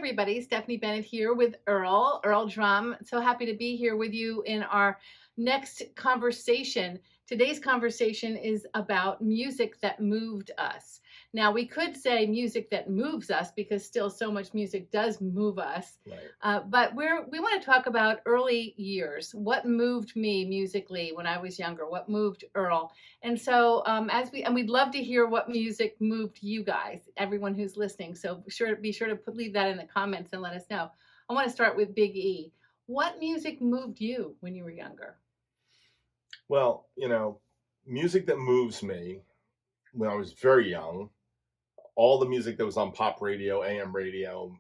everybody. Stephanie Bennett here with Earl Drum. So happy to be here with you in our next conversation. Today's conversation is about music that moved us. Now, we could say music that moves us because still so much music does move us. Right. But we want to talk about early years. What moved me musically when I was younger? What moved Earl? And so we'd love to hear what music moved you guys, everyone who's listening. So be sure to leave that in the comments and let us know. I want to start with Big E. What music moved you when you were younger? Well, music that moves me when I was very young, all the music that was on pop radio, AM radio,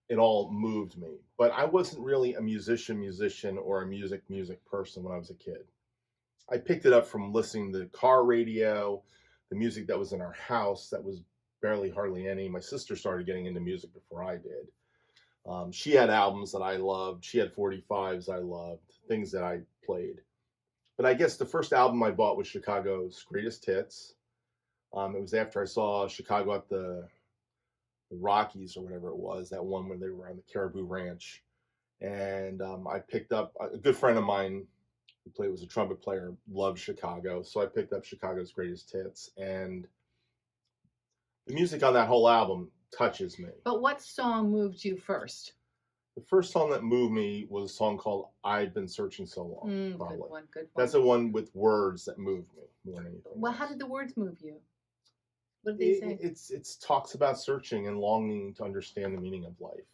it all moved me. But I wasn't really a musician or a music person when I was a kid. I picked it up from listening to car radio, the music that was in our house that was hardly any. My sister started getting into music before I did. She had albums that I loved. She had 45s I loved, things that I played. But I guess the first album I bought was Chicago's Greatest Hits. It was after I saw Chicago at the Rockies or whatever it was, that one when they were on the Caribou Ranch. And I picked up, a good friend of mine who was a trumpet player, loved Chicago. So I picked up Chicago's Greatest Hits. And the music on that whole album touches me. But what song moved you first? The first song that moved me was a song called I've Been Searching So Long. Probably. Good one. That's the one with words that moved me more than anything. Well, how did the words move you? What did they say? It talks about searching and longing to understand the meaning of life.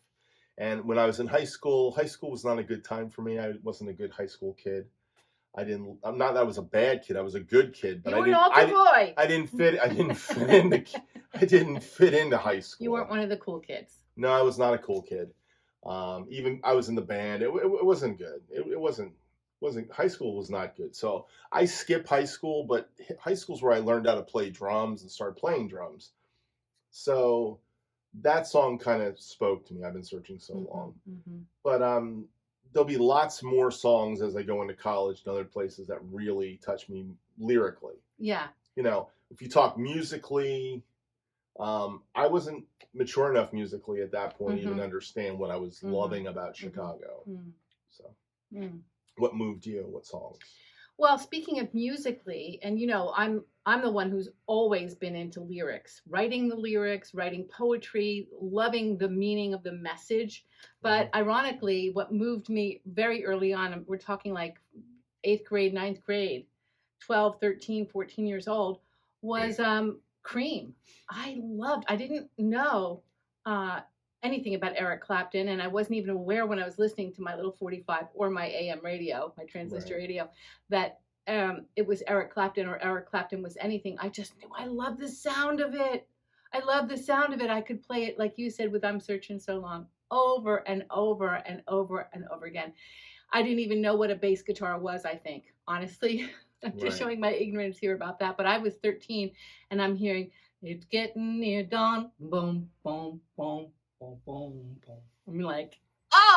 And when I was in high school was not a good time for me. I wasn't a good high school kid. I'm not that I was a bad kid. I was a good kid, but you were an altar boy. I didn't fit into high school. You weren't one of the cool kids. No, I was not a cool kid. Even I was in the band. It wasn't good. It wasn't high school was not good. So I skipped high school, but high school's where I learned how to play drums and started playing drums. So that song kind of spoke to me. I've been searching so long. Mm-hmm. But there'll be lots more songs as I go into college and other places that really touch me lyrically. Yeah. If you talk musically, I wasn't mature enough musically at that point to even understand what I was loving about Chicago. Mm-hmm. So, what moved you? What songs? Well, speaking of musically, and I'm the one who's always been into lyrics, writing the lyrics, writing poetry, loving the meaning of the message. But ironically, what moved me very early on, we're talking like 8th grade, 9th grade, 12, 13, 14 years old, was Cream. I didn't know anything about Eric Clapton, and I wasn't even aware when I was listening to my little 45 or my AM radio, my transistor radio, that it was Eric Clapton or Eric Clapton was anything. I just knew I love the sound of it. I could play it, like you said, with I'm Searching So Long, over and over and over and over again. I didn't even know what a bass guitar was, I think, honestly. I'm just showing my ignorance here about that. But I was 13, and I'm hearing, it's getting near dawn, boom, boom, boom, boom, boom, boom. I'm like,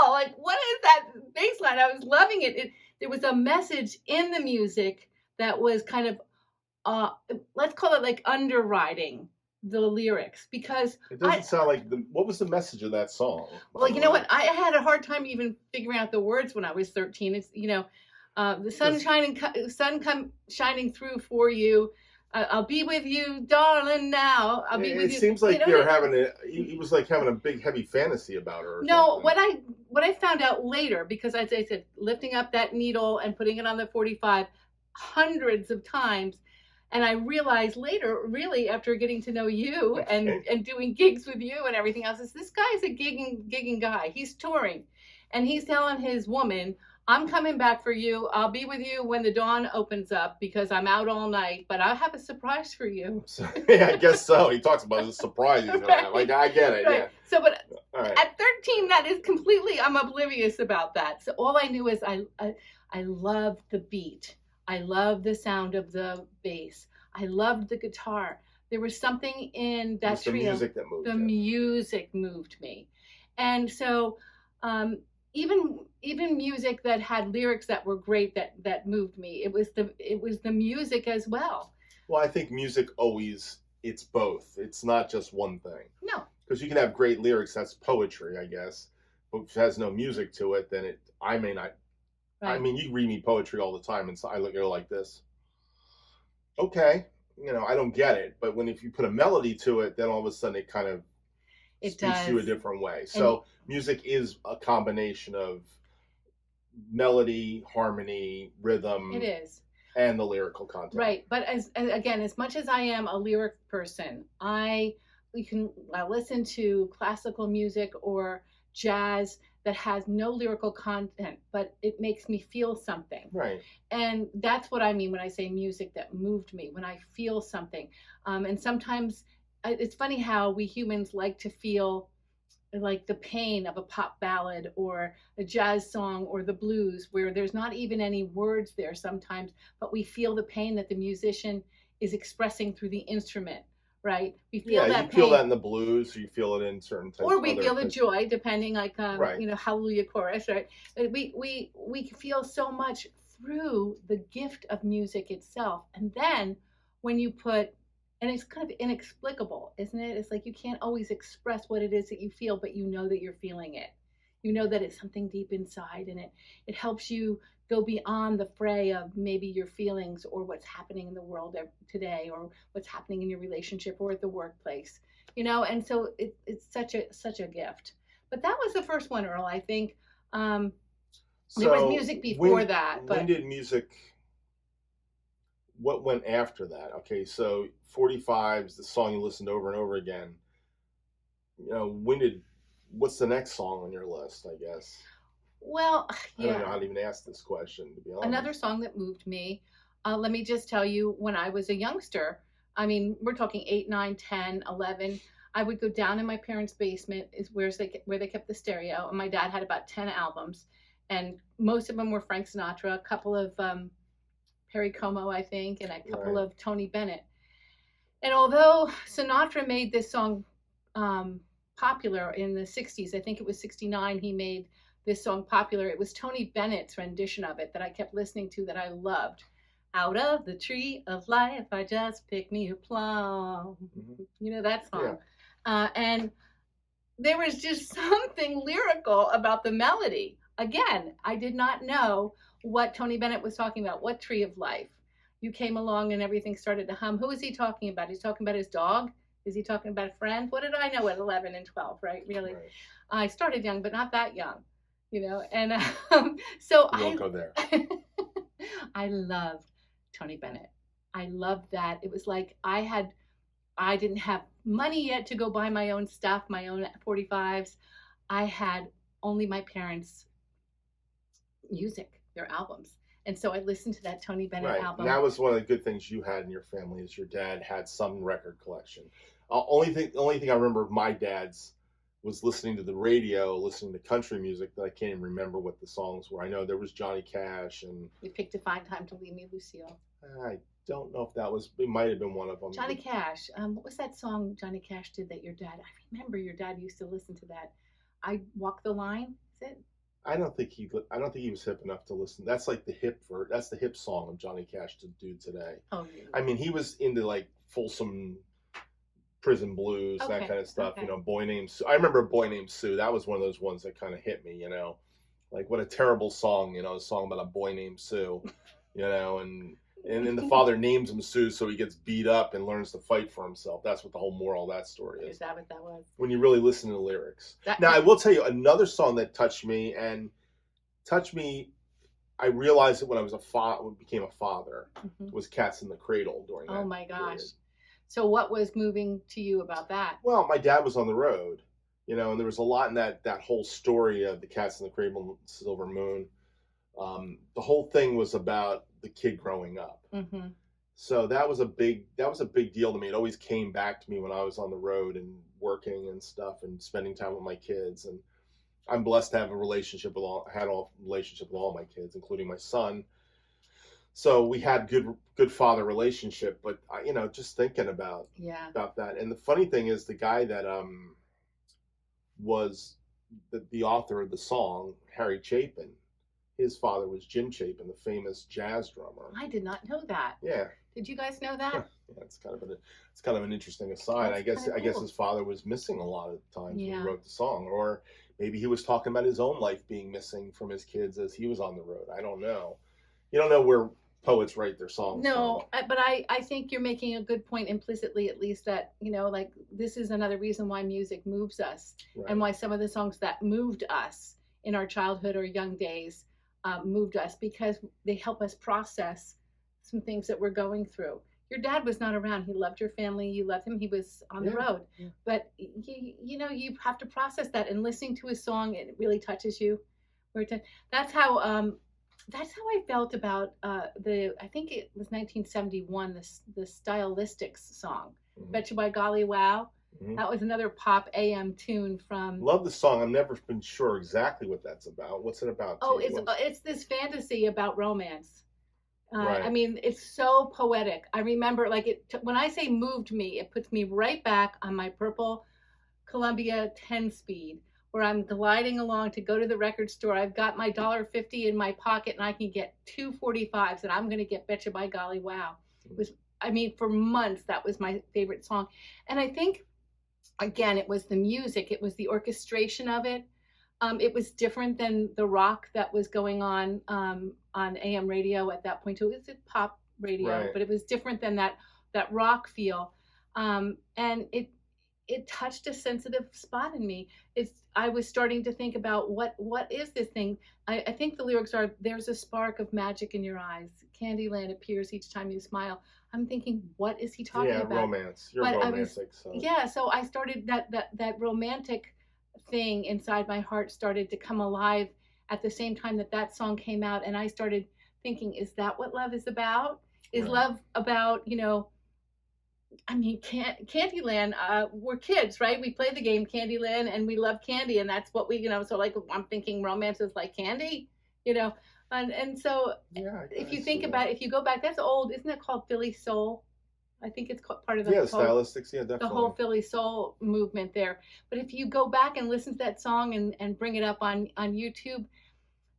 what is that bass line? I was loving it. There was a message in the music that was kind of, let's call it like underwriting the lyrics, because it doesn't sound like what was the message of that song? Well, you know what? I had a hard time even figuring out the words when I was 13. It's, the sun shining through for you. I'll be with you, darling, now. I'll be with you. It seems like they're having he was like having a big, heavy fantasy about her. No, what I found out later, because as I said, lifting up that needle and putting it on the 45 hundreds of times, and I realized later, really, after getting to know you and doing gigs with you and everything else, is this guy's a gigging guy. He's touring, and he's telling his woman, I'm coming back for you. I'll be with you when the dawn opens up because I'm out all night, but I'll have a surprise for you. Yeah, I guess so. He talks about the surprise he's gonna have. Like, I get it. Right. Yeah. So, but at 13, that is completely, I'm oblivious about that. So all I knew is I loved the beat. I loved the sound of the bass. I loved the guitar. There was something in that trio. The music that moved. The music moved me. And so, even music that had lyrics that were great that moved me. It was the music as well. Well, I think music always, it's both. It's not just one thing. No. because you can have great lyrics, that's poetry, I guess. But if it has no music to it, then I may not. I Right. mean, you read me poetry all the time, and so I look at it like this. Okay, I don't get it, but if you put a melody to it, then all of a sudden it kind of It speaks to you a does. different way. And So music is a combination of melody, harmony, it rhythm, is. and the lyrical content. Right. But again, as much as I am a lyric person, I listen to classical music or jazz that has no lyrical content, but it makes me feel something. Right. And that's what I mean when I say music that moved me, when I feel something. And sometimes it's funny how we humans like to feel like the pain of a pop ballad or a jazz song or the blues, where there's not even any words there sometimes, but we feel the pain that the musician is expressing through the instrument, right? We feel Yeah, that you pain. feel that in the blues, you feel it in certain types Or of we other feel the things. joy, depending, like Right. Hallelujah chorus, right? We feel so much through the gift of music itself, and then when you put, and it's kind of inexplicable, isn't it? It's like you can't always express what it is that you feel, but you know that you're feeling it. You know that it's something deep inside, and it helps you go beyond the fray of maybe your feelings or what's happening in the world today, or what's happening in your relationship or at the workplace. And so it's such a gift. But that was the first one, Earl. I think there was music before that, when but did music? What went after that? Okay, so 45 is the song you listened over and over again. When did? What's the next song on your list? I guess. well, I don't know yeah, how to even ask this question, to be honest. another song that moved me. Let me just tell you, when I was a youngster, I mean, we're talking 8, 9, 10, 11. I would go down in my parents' basement, is where they kept the stereo, and my dad had about 10 albums, and most of them were Frank Sinatra, a couple of Perry Como, I think, and a couple Right. of Tony Bennett. And although Sinatra made this song popular in the 60s, I think it was 69, he made this song popular. It was Tony Bennett's rendition of it that I kept listening to that I loved. Out of the tree of life, I just picked me a plum. Mhm. You know that song. Yeah. And there was just something lyrical about the melody. Again, I did not know what Tony Bennett was talking about. What tree of life? You came along and everything started to hum. Who is he talking about? He's talking about his dog? Is he talking about a friend? What did I know at 11 and 12, right? Really? Right. I started young, but not that young, And so We won't go there. I loved Tony Bennett. I loved that. It was like I didn't have money yet to go buy my own stuff, my own 45s. I had only my parents' music, their albums. And so I listened to that Tony Bennett Right. album. And that was one of the good things you had in your family, is your dad had some record collection. The only thing I remember of my dad's was listening to the radio, listening to country music, that I can't even remember what the songs were. I know there was Johnny Cash, and You picked a fine time to leave me, Lucille. I don't know if that was. It might have been one of them. Johnny Cash. What was that song Johnny Cash did that your dad? I remember your dad used to listen to that. I Walk the Line. Is it? I don't think he was hip enough to listen. That's like that's the hip song of Johnny Cash to do today. Oh, really? I mean, he was into like Folsom Prison Blues, Okay, that kind of stuff. okay. Boy Named Sue. I remember Boy Named Sue. That was one of those ones that kind of hit me. Like, what a terrible song. A song about a boy named Sue. And then the father names him Sue, so he gets beat up and learns to fight for himself. That's what the whole moral of that story is. Is that what that was? When you really listen to the lyrics. Now, I will tell you another song that touched me. I realized it when I became a father. Mm-hmm. Was Cats in the Cradle during that. Oh my gosh. Period. So what was moving to you about that? Well, my dad was on the road, and there was a lot in that whole story of the Cats in the Cradle, Silver Moon. The whole thing was about the kid growing up. Mm-hmm. So that was a big deal to me. It always came back to me when I was on the road and working and stuff and spending time with my kids. And I'm blessed to have a relationship with all my kids, including my son. So we had good father relationship, but just thinking about that. And the funny thing is, the guy that was the author of the song, Harry Chapin, his father was Jim Chapin, the famous jazz drummer. I did not know that. Yeah. Did you guys know that? Yeah, it's kind of an interesting aside. That's I kind of guess cool. his father was missing a lot of times when he Yeah. wrote the song, or maybe he was talking about his own life being missing from his kids as he was on the road. I don't know. You don't know where poets write their songs from. No, but I think you're making a good point implicitly, at least, that, like this is another reason why music moves us, and Right. why some of the songs that moved us in our childhood or young days moved us, because they help us process some things that we're going through. Your dad was not around. He loved your family. You loved him. He was on the Yeah. road. Yeah. But you have to process that, and listening to his song, it really touches you. That's how that's how I felt about I think it was 1971, the Stylistics song, Mhm. Bet You by Golly Wow. Mhm. That was another pop AM tune from. Love the song. I've never been sure exactly what that's about. What's it about to Oh, you? it's this fantasy about romance. I Right. mean, it's so poetic. I remember, like, when I say moved me, it puts me right back on my purple Columbia 10 speed, where I'm gliding along to go to the record store. I've got my $1.50 in my pocket, and I can get 2.45s, and I'm going to get Betcha by Golly Wow. It was, I mean, for months, that was my favorite song. And I think, again, it was the music, it was the orchestration of it. It was different than the rock that was going on AM radio at that point too. It was a pop radio, Right. but it was different than that rock feel, and it touched a sensitive spot in me. I was starting to think about what is this thing. I think the lyrics are, "There's a spark of magic in your eyes. Candyland appears each time you smile." I'm thinking, what is he talking Yeah, about? romance. You're But romantic, so yeah, so I started that romantic thing inside my heart started to come alive at the same time that song came out, and I started thinking, is that what love is about? Is right. love about, I mean, Candyland, we're kids, right? We play the game Candyland, and we love candy, and that's what so like, I'm thinking romance is like candy, you know? And so Yeah, if I you see think that. about it, if you go back, that's old, isn't it called Philly Soul? I think it's part of Yeah, the whole stylistics. Yeah, the whole definitely. Philly soul movement there. But if you go back and listen to that song and bring it up on YouTube,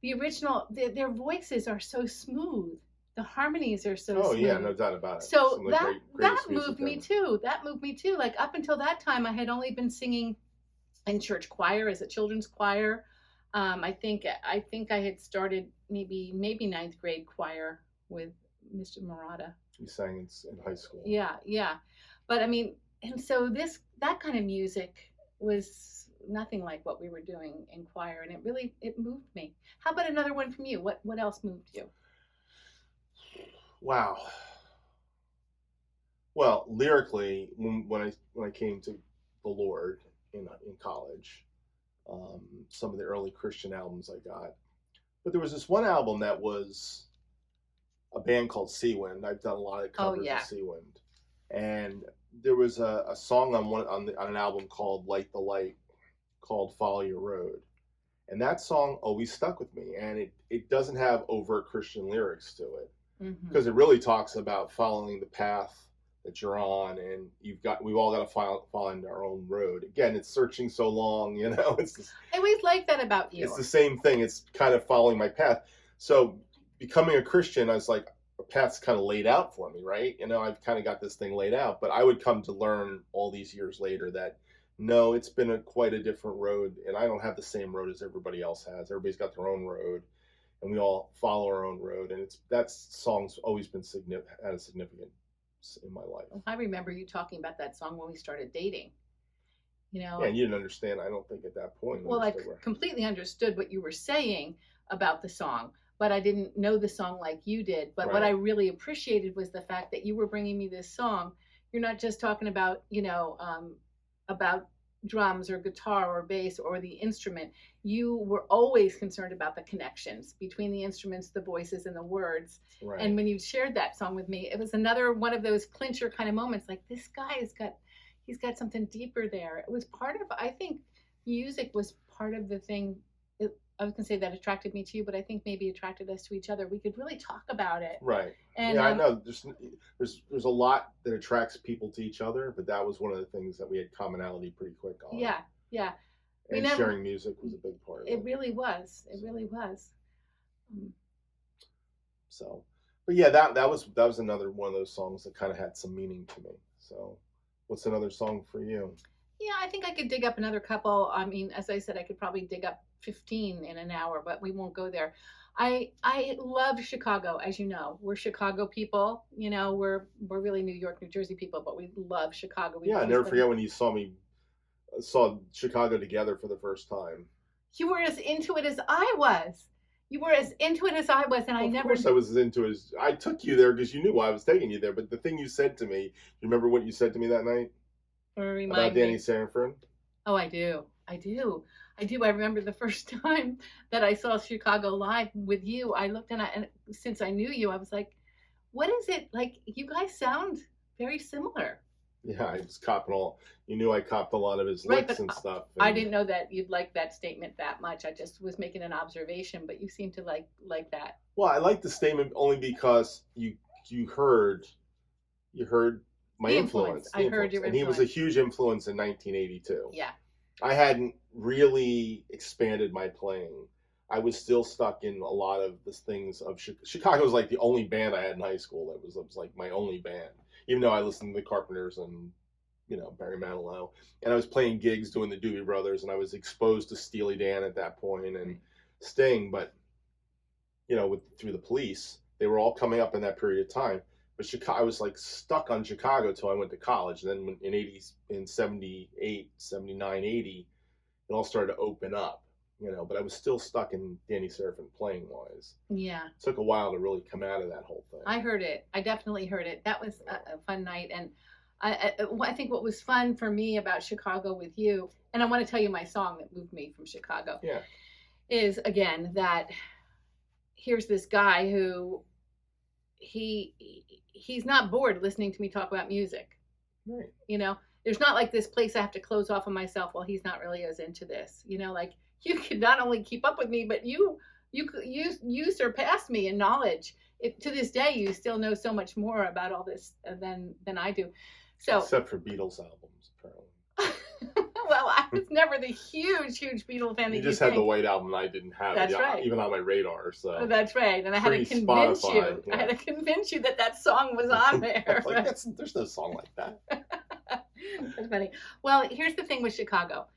the original, their voices are so smooth. The harmonies are so Oh yeah, smooth. no doubt about it. So Some of the that greatest music moved me ever. too. That moved me too. Like, up until that time, I had only been singing in church choir, as a children's choir. I think I had started maybe ninth grade choir with Mr. Murata. You sang in high school. Yeah, yeah. But I mean, and so that kind of music was nothing like what we were doing in choir, and it moved me. How about another one from you? What else moved you? Wow. Well, lyrically, when I came to the Lord in college, some of the early Christian albums I got, but there was this one album that was a band called Seawind. I've done a lot of Oh covers of yeah. Seawind, and there was a song on an album called Light the Light, called Follow Your Road, and that song always stuck with me. And it doesn't have overt Christian lyrics to it, Mm-hmm. because it really talks about following the path that you're on, and we've all got to find our own road. Again, it's searching so long, I always like that about it's you. the same thing. It's kind of following my path. So becoming a Christian, I was like, a path's kind of laid out for me, right? I've kind of got this thing laid out. But I would come to learn all these years later that no, it's been quite a different road, and I don't have the same road as everybody else has. Everybody's got their own road, and we all follow our own road. And that song's always been had a significance in my life. I remember you talking about that song when we started dating. Yeah, and you didn't understand. I don't think at that point Well, I understood where. completely understood what you were saying about the song, but I didn't know the song like you did. But what I Right. really appreciated was the fact that you were bringing me this song. You're not just talking about, about drums or guitar or bass or the instrument. You were always concerned about the connections between the instruments, the voices, and the words. Right. And when you shared that song with me, it was another one of those clincher kind of moments. Like, this guy he's got something deeper there. It was part of, I think music was part of the thing. I was gonna say that attracted me to you, but I think maybe attracted us to each other. We could really talk about it. Right. And Yeah, I know. There's a lot that attracts people to each other, but that was one of the things that we had commonality pretty quick on. Yeah, yeah. And sharing music was a big part of it. It really was. It really was. So, But yeah, that was another one of those songs that kind of had some meaning to me. So, what's another song for you? Yeah, I think I could dig up another couple. I mean, as I said, I could probably dig up 15 in an hour, but we won't go there. I love Chicago, as you know. We're Chicago people. You know, we're really New York, New Jersey people, but we love Chicago. We've Yeah, I always never been. forget when you saw Chicago together for the first time. You were as into it as I was. You were as into it as I was, and I Well, of never course, I was into it. I took you there because you knew I was taking you there. But the thing you said to me, you remember what you said to me that night about remind Danny me. Sanford? Oh, I do. I do. I do. I remember the first time that I saw Chicago live with you. I looked and since I knew you, I was like, what is it? Like, you guys sound very similar. Yeah, I was copping all. You knew I copped a lot of his Right, licks but and stuff. I And didn't know that you'd like that statement that much. I just was making an observation, but you seem to like that. well, I like the statement only because you heard you heard my The influence. influence, the I heard influence, your and he was a influence. huge influence in 1982. Yeah. I hadn't really expanded my playing. I was still stuck in a lot of the things of Chicago was like the only band I had in high school. That was like my only band, even though I listened to the Carpenters and Barry Manilow, and I was playing gigs doing the Doobie Brothers, and I was exposed to Steely Dan at that point and Sting, but through the Police, they were all coming up in that period of time. But Chicago, I was like stuck on Chicago till I went to college. And then in 78, 79, 80, it all started to open up, but I was still stuck in Danny Serafin playing wise. Yeah. It took a while to really come out of that whole thing. I heard it. I definitely heard it. That was a fun night. And I think what was fun for me about Chicago with you, and I want to tell you my song that moved me from Chicago, Yeah. is again that here's this guy who he's not bored listening to me talk about music. Right. There's not like this place I have to close off of myself. Well, he's not really as into this. Like you could not only keep up with me, but you surpassed me in knowledge. To this day, you still know so much more about all this than I do. So, except for Beatles albums, apparently. well, I was never the huge Beatle fan. You just had the White Album, I didn't have That's it, right. even on my radar. So that's right, and I had to convince you. Yeah. I had to convince you that song was on there. Like, there's no song like that. That's funny. Well, here's the thing with Chicago: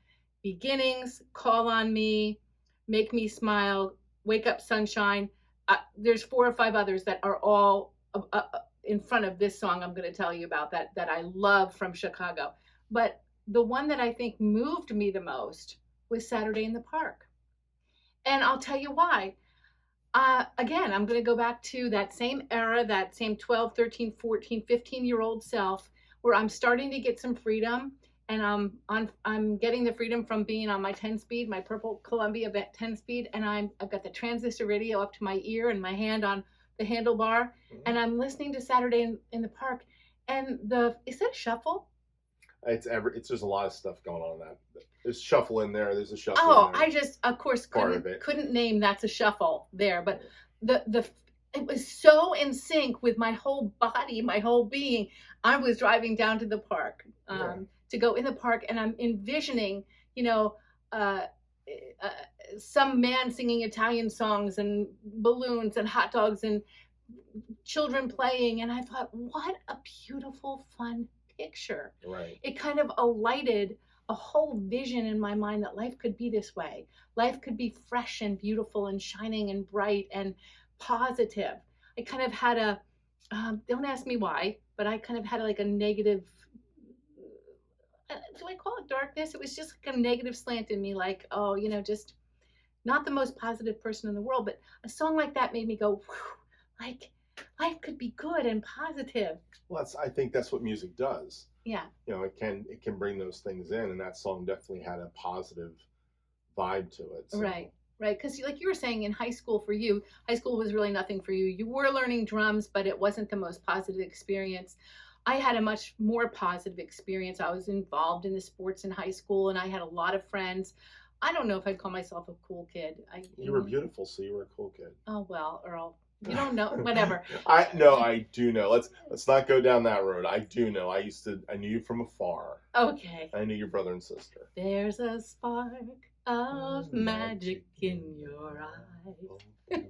Beginnings, Call on Me, Make Me Smile, Wake Up Sunshine. There's 4 or 5 others that are all in front of this song I'm going to tell you about that I love from Chicago. But the one that I think moved me the most was Saturday in the Park. And I'll tell you why. Again, I'm going to go back to that same era, that same 12, 13, 14, 15-year-old self where I'm starting to get some freedom, and I'm getting the freedom from being on my 10-speed, my purple Columbia 10-speed, and I've got the transistor radio up to my ear and my hand on the handlebar, and I'm listening to Saturday in the Park. And is that a shuffle? There's a lot of stuff going on in that. There's shuffle in there. There's a shuffle. Oh, in there. I just, of course, couldn't name that's a shuffle there, but it was so in sync with my whole body, my whole being. I was driving down to the park to go in the park, and I'm envisioning, some man singing Italian songs and balloons and hot dogs and children playing, and I thought, what a beautiful, fun picture. Right. It kind of alighted a whole vision in my mind that life could be this way. Life could be fresh and beautiful and shining and bright and positive. I kind of had don't ask me why, but I kind of had like a negative, do I call it darkness? It was just like a negative slant in me, like, just not the most positive person in the world. But a song like that made me go, like, life could be good and positive. Well, I think that's what music does. Yeah. It can bring those things in, and that song definitely had a positive vibe to it. So. Right. Because like you were saying, in high school for you, high school was really nothing for you. You were learning drums, but it wasn't the most positive experience. I had a much more positive experience. I was involved in the sports in high school, and I had a lot of friends. I don't know if I'd call myself a cool kid. You were beautiful, so you were a cool kid. Oh, well, Earl. You don't know, whatever. I do know. Let's not go down that road. I do know. I knew you from afar. Okay. I knew your brother and sister. There's a spark of magic in your eye.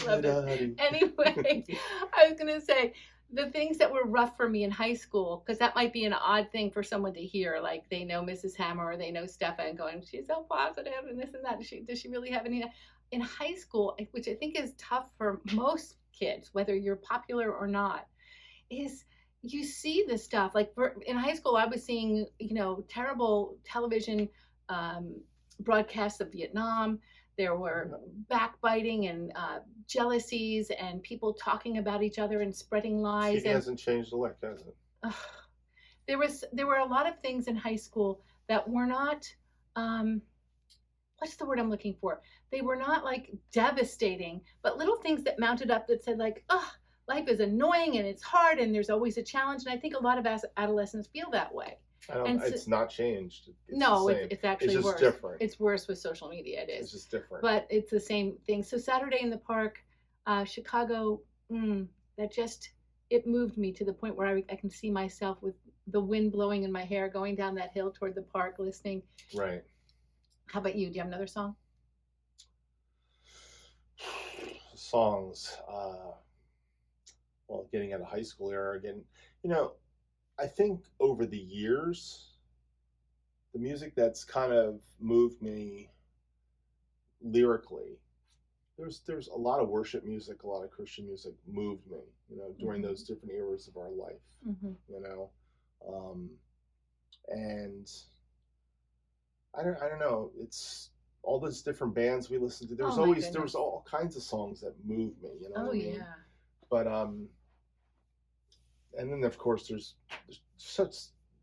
love this. Anyway, I was going to say the things that were rough for me in high school, because that might be an odd thing for someone to hear. Like they know Mrs. Hammer or they know Stefan going, she's so positive and this and that. Does she really have any? In high school, which I think is tough for most kids, whether you're popular or not, is you see this stuff. Like in high school, I was seeing, terrible television broadcasts of Vietnam. There were backbiting and jealousies and people talking about each other and spreading lies. He hasn't changed a lick, has it? There were a lot of things in high school that were not, what's the word I'm looking for? They were not like devastating, but little things that mounted up that said like, oh, life is annoying and it's hard and there's always a challenge. And I think a lot of adolescents feel that way. It's not changed. It's actually worse. It's just different. It's worse with social media. It is. It's just different. But it's the same thing. So Saturday in the Park, Chicago, that just, it moved me to the point where I can see myself with the wind blowing in my hair, going down that hill toward the park, listening. Right. How about you? Do you have another song? Songs. Well, getting out of high school era again, I think over the years, the music that's kind of moved me lyrically, there's a lot of worship music, a lot of Christian music moved me, during those different eras of our life, and I don't know, it's all those different bands we listened to. There was all kinds of songs that moved me, what I mean? Yeah. But and then of course there's such,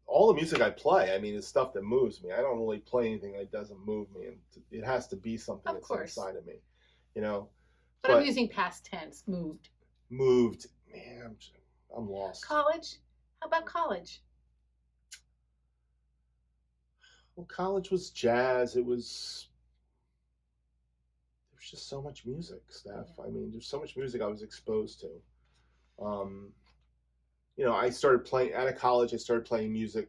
all the music I play, I mean, is stuff that moves me. I don't really play anything that doesn't move me, and it has to be something that's inside of me, But I'm using past tense, moved. Moved, man, I'm lost. College? How about college? Well, college was jazz. There was just so much music, Steph. Yeah. I mean, there's so much music I was exposed to. I started playing out of college. I started playing music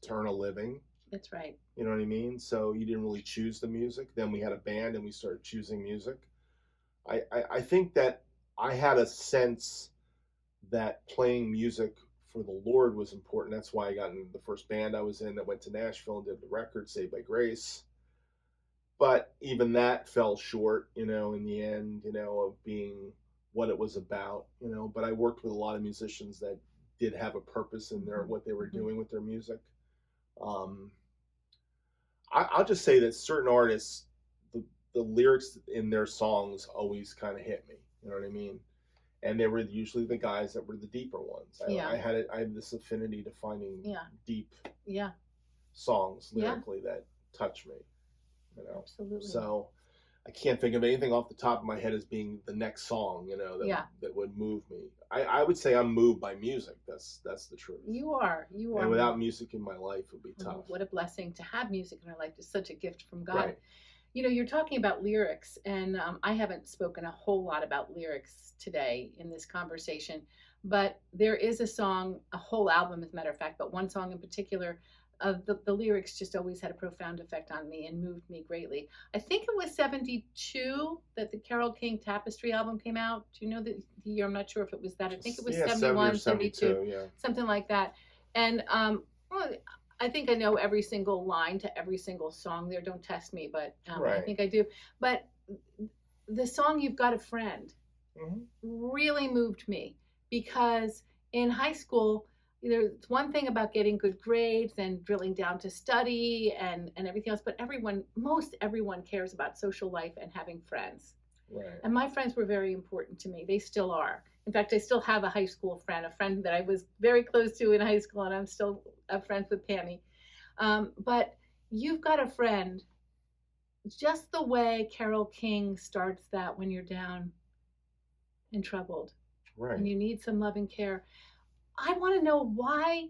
to earn a living. That's right. You know what I mean? So you didn't really choose the music. Then we had a band and we started choosing music. I think that I had a sense that playing music for the Lord was important. That's why I got into the first band I was in that went to Nashville and did the record, Saved by Grace. But even that fell short, in the end, of being what it was about, But I worked with a lot of musicians that did have a purpose in what they were doing with their music. I'll just say that certain artists, the lyrics in their songs always kind of hit me. You know what I mean? And they were usually the guys that were the deeper ones. I have this affinity to finding deep songs lyrically that touch me. Absolutely. So I can't think of anything off the top of my head as being the next song, that would move me. I would say I'm moved by music. That's the truth. You are. And without music in my life, it would be tough. What a blessing to have music in our life. It's such a gift from God. Right. You're talking about lyrics, and I haven't spoken a whole lot about lyrics today in this conversation, but there is a song, a whole album, as a matter of fact, but one song in particular, the lyrics just always had a profound effect on me and moved me greatly. I think it was 1972 that the Carole King Tapestry album came out. Do you know the year? I'm not sure if it was that. I think it was 71, 72, something like that. And I think I know every single line to every single song there. Don't test me, but I think I do. But the song "You've Got a Friend" really moved me, because in high school, there's one thing about getting good grades and drilling down to study and everything else, but most everyone cares about social life and having friends. Right. And my friends were very important to me. They still are. In fact, I still have a high school friend, a friend that I was very close to in high school, and I'm still friends with Pammy. But "You've Got a Friend," just the way Carole King starts that when you're down and troubled, right, and you need some love and care. I want to know why,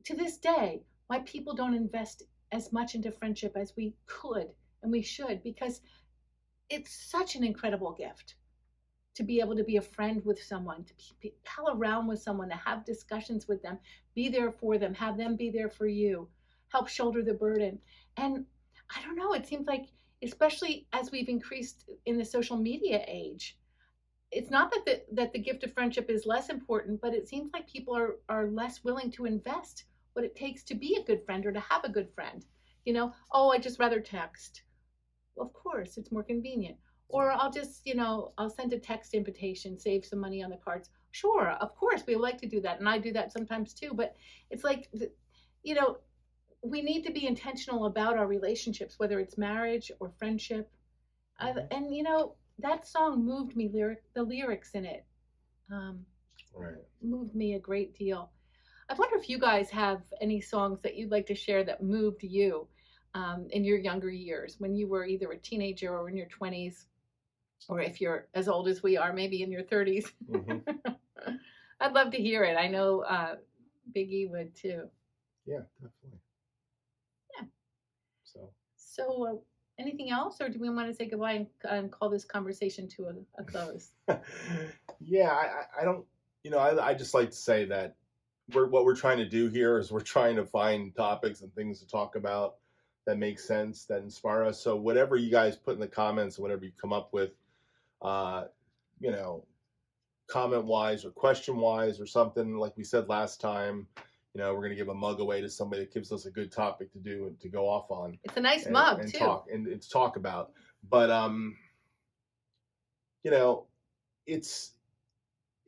to this day, why people don't invest as much into friendship as we could and we should, because it's such an incredible gift to be able to be a friend with someone, to pal around with someone, to have discussions with them, be there for them, have them be there for you, help shoulder the burden. And I don't know, it seems like especially as we've increased in the social media age. It's not that the gift of friendship is less important, but it seems like people are less willing to invest what it takes to be a good friend or to have a good friend. Oh, I just rather text. Of course, it's more convenient. Or I'll just, I'll send a text invitation, save some money on the cards. Sure, of course, we like to do that. And I do that sometimes too. But it's like, you know, we need to be intentional about our relationships, whether it's marriage or friendship. And, that song moved me, the lyrics in it um, Right. moved me a great deal. I wonder if you guys have any songs that you'd like to share that moved you in your younger years when you were either a teenager or in your 20s, or if you're as old as we are, maybe in your 30s. Hmm. I'd love to hear it. I know Big E would too. Yeah, definitely. Yeah. So. So, anything else, or do we want to say goodbye and call this conversation to a close? Yeah, I don't. I just like to say that what we're trying to do here is we're trying to find topics and things to talk about that make sense, that inspire us. So whatever you guys put in the comments, whatever you come up with, uh, you know, comment wise or question wise or something, like we said last time, we're going to give a mug away to somebody that gives us a good topic to do and to go off on It's a nice mug and too. talk about. But you know, it's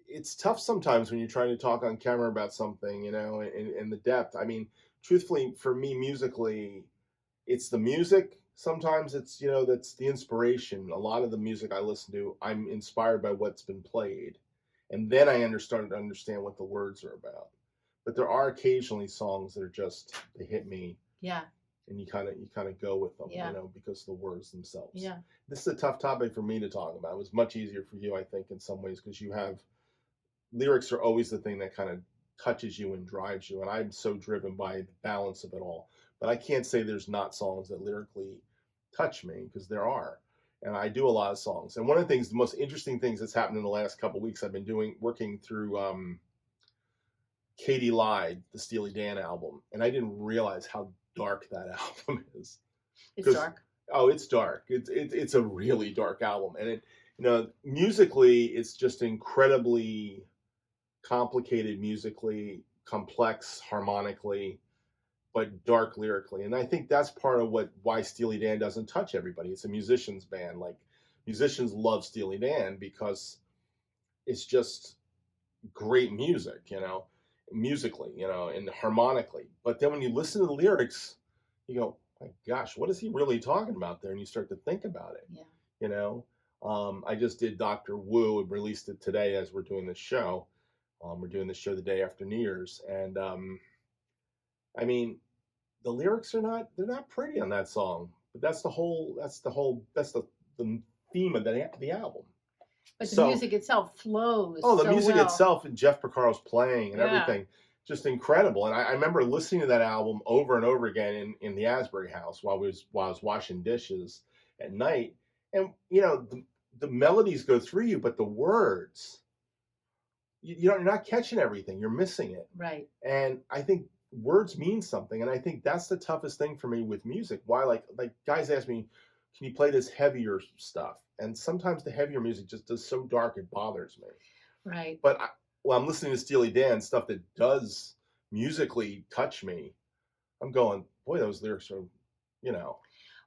it's tough sometimes when you're trying to talk on camera about something, in the depth. I mean, truthfully, for me, musically, it's the music. Sometimes it's, that's the inspiration. A lot of the music I listen to, I'm inspired by what's been played. And then started to understand what the words are about. But there are occasionally songs that are just, they hit me. Yeah. And you kind of go with them, Yeah. because of the words themselves. Yeah. This is a tough topic for me to talk about. It was much easier for you, I think, in some ways, because you have lyrics are always the thing that kind of touches you and drives you. And I'm so driven by the balance of it all. But I can't say there's not songs that lyrically touch me, because there are. And I do a lot of songs. And one of the things, the most interesting things that's happened in the last couple of weeks, I've been working through Katie Lied, the Steely Dan album. And I didn't realize how dark that album is. It's dark. Oh, it's dark. It's a really dark album. And musically, it's just incredibly complicated musically, complex harmonically, but dark lyrically. And I think that's part of why Steely Dan doesn't touch everybody. It's a musician's band. Like, musicians love Steely Dan because it's just great music, musically, and harmonically. But then when you listen to the lyrics, you go, my gosh, what is he really talking about there? And you start to think about it. Yeah. I just did Dr. Wu and released it today as we're doing this show. We're doing the show the day after New Year's, and I mean, the lyrics they're not pretty on that song, but that's the theme of the album. But the music itself flows. Oh, the so music well. itself, and Jeff Porcaro's playing and everything, just incredible. And I remember listening to that album over and over again in the Asbury house while I was washing dishes at night, and the melodies go through you, but the words. You're not catching everything. You're missing it. Right. And I think words mean something. And I think that's the toughest thing for me with music. Why, like guys ask me, can you play this heavier stuff? And sometimes the heavier music just does so dark it bothers me. Right. But I'm listening to Steely Dan, stuff that does musically touch me, I'm going, boy, those lyrics are,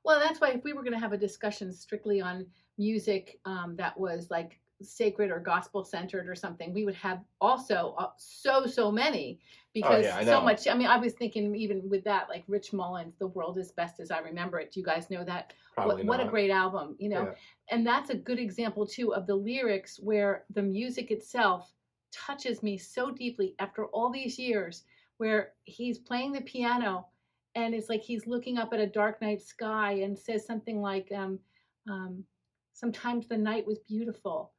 Well, that's why if we were going to have a discussion strictly on music that was like sacred or gospel centered or something, we would have also so many, because so much. I mean, I was thinking even with that, like Rich Mullins, "The World is Best as I Remember It." Do you guys know that? What a great album, Yeah. And that's a good example too of the lyrics where the music itself touches me so deeply after all these years, where he's playing the piano and it's like he's looking up at a dark night sky and says something like sometimes the night was beautiful,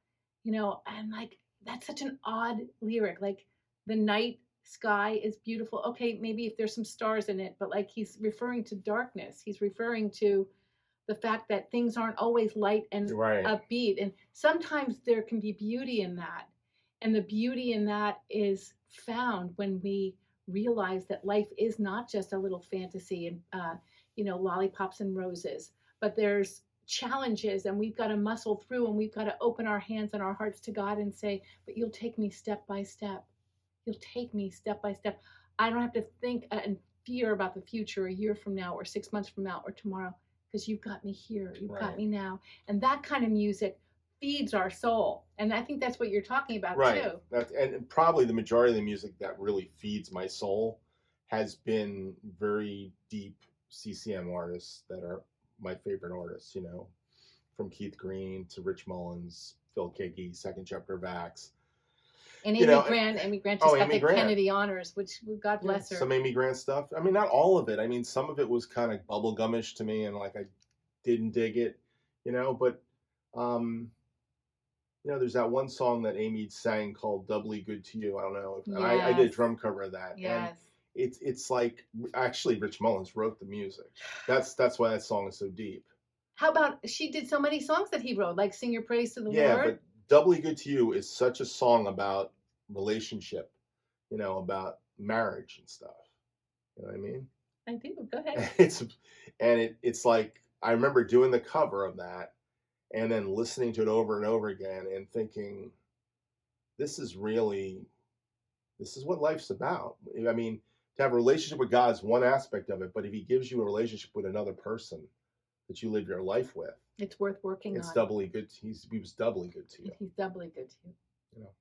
and like that's such an odd lyric, like the night sky is beautiful. Okay, maybe if there's some stars in it, but like he's referring to darkness, he's referring to the fact that things aren't always light and upbeat, and sometimes there can be beauty in that, and the beauty in that is found when we realize that life is not just a little fantasy and lollipops and roses, but there's challenges, and we've got to muscle through, and we've got to open our hands and our hearts to God and say, but you'll take me step by step. You'll take me step by step. I don't have to think and fear about the future a year from now or 6 months from now or tomorrow, because you've got me here. You've got Right. me now. And that kind of music feeds our soul. And I think that's what you're talking about Right. too. And probably the majority of the music that really feeds my soul has been very deep CCM artists that are my favorite artists, you know, from Keith Green to Rich Mullins, Phil Keaggy, Second Chapter of Acts. And You Amy know, Grant, Amy Grant just got Amy the Grant. Kennedy honors, which God bless her. Some Amy Grant stuff. I mean, not all of it. I mean, some of it was kind of bubblegumish to me, and like I didn't dig it, you know. But you know, there's that one song that Amy sang called "Doubly Good to You." I don't know, and I did a Yes. drum cover of that, and Yes. it's like actually Rich Mullins wrote the music. That's why that song is so deep. How about she did so many songs that he wrote, like "Sing Your Praise to the Yeah, Lord"? but "Doubly Good to You" is such a song about relationship, you know, about marriage and stuff. You know what I mean? I do. Go ahead. It's like I remember doing the cover of that and then listening to it over and over again and thinking, this is what life's about. I mean, to have a relationship with God is one aspect of it, but if He gives you a relationship with another person that you live your life with, It's worth working it's on. doubly good. He was doubly good to you. He's doubly good to you. You know.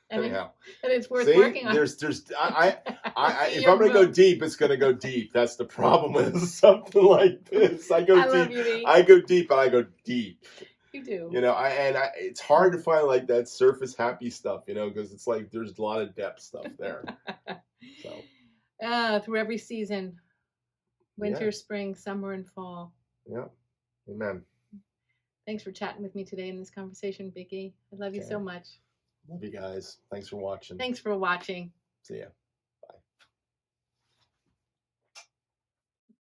And Anyhow, it's worth see, working on. there's I See if your I'm gonna go book. deep, it's gonna go deep. That's the problem with something like this. I go I love deep. you, Dee. I go deep, and I go deep. You do. You know, it's hard to find like that surface happy stuff, you know, because it's like there's a lot of depth stuff there. So through every season, winter, yeah. spring, summer, and fall. Yeah. Amen. Thanks for chatting with me today in this conversation, Vicki. I love you so much. Love you guys. Thanks for watching. Thanks for watching. See ya.